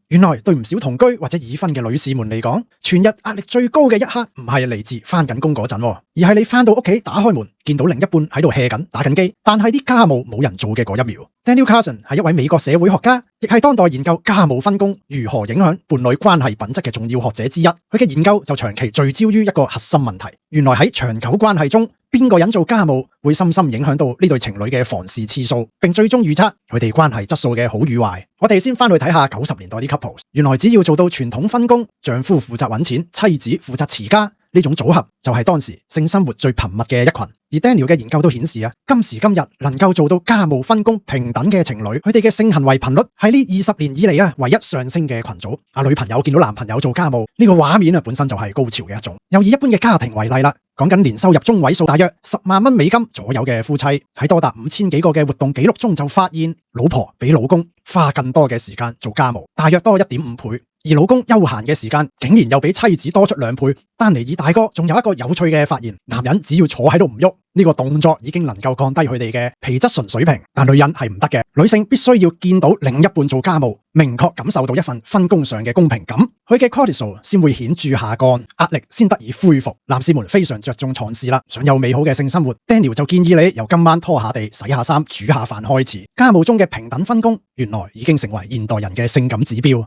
原來對唔少同居或者已婚嘅女士們嚟講，全日壓力最高嘅一刻唔係嚟自返緊工嗰陣，而係你返到屋企打開門，見到另一半喺度 hea 緊打緊機，但係啲家務冇人做嘅嗰一秒。Daniel Carson 係一位美國社會學家，亦係當代研究家務分工如何影響伴侶關係品質嘅重要學者之一。佢嘅研究就長期聚焦於一個核心問題：原來喺長久關係中，邊個人做家務會深深影響到呢對情侶嘅房事次數，並最終預測佢哋關係質素嘅好與壞。我哋先翻去睇下90年代啲 couples， 原來只要做到傳統分工，丈夫負責揾錢，妻子負責持家，呢種組合就係當時性生活最頻密嘅一群。而 Daniel 嘅研究都顯示今時今日能夠做到家務分工平等嘅情侶，佢哋嘅性行為頻率係呢20年以嚟唯一上升嘅群組。女朋友見到男朋友做家務，呢個畫面本身就係高潮嘅一種。又以一般嘅家庭為例啦，講緊年收入中位數大約10萬蚊美金左右嘅夫妻，喺多達5000幾個嘅活動記錄中就發現，老婆比老公花更多嘅時間做家務，大約多1.5倍。而老公休閒嘅時間竟然又比妻子多出2倍。丹尼爾大哥仲有一個有趣嘅發現，男人只要坐喺度唔喐，呢個動作已經能夠降低佢哋嘅皮質醇水平，但女人係唔得嘅。女性必須要見到另一半做家務，明確感受到一份分工上嘅公平感，佢嘅 cortisol 先會顯著下降，壓力先得以恢復。男士們非常着重床事啦，想有美好嘅性生活， Daniel 就建議你由今晚拖下地、洗下衫、煮下飯開始。家務中嘅平等分工，原來已經成為現代人嘅性感指標。